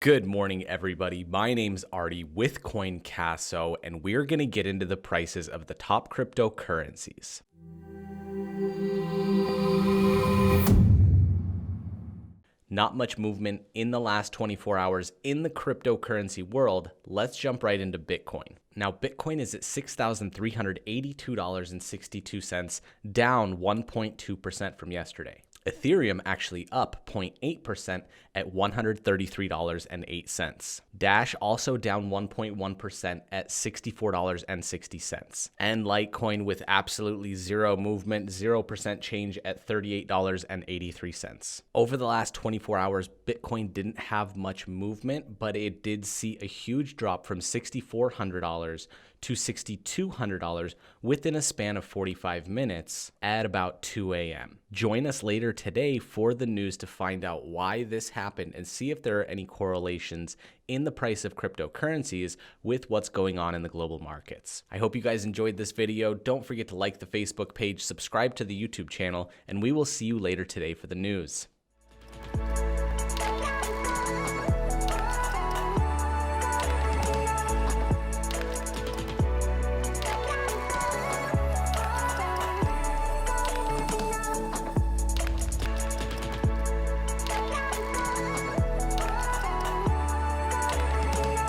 Good morning, everybody. My name's Artie with CoinCasso, and we're going to get into the prices of the top cryptocurrencies. Not much movement in the last 24 hours in the cryptocurrency world. Let's jump right into Bitcoin. Now, Bitcoin is at $6,382.62, down 1.2% from yesterday. Ethereum actually up 0.8% at $133.08. Dash also down 1.1% at $64.60. And Litecoin with absolutely zero movement, 0% change at $38.83. Over the last 24 hours, Bitcoin didn't have much movement, but it did see a huge drop from $6,400 to $6,200 within a span of 45 minutes at about 2 a.m. Join us later today for the news to find out why this happened and see if there are any correlations in the price of cryptocurrencies with what's going on in the global markets. I hope you guys enjoyed this video. Don't forget to like the Facebook page, subscribe to the YouTube channel, and we will see you later today for the news.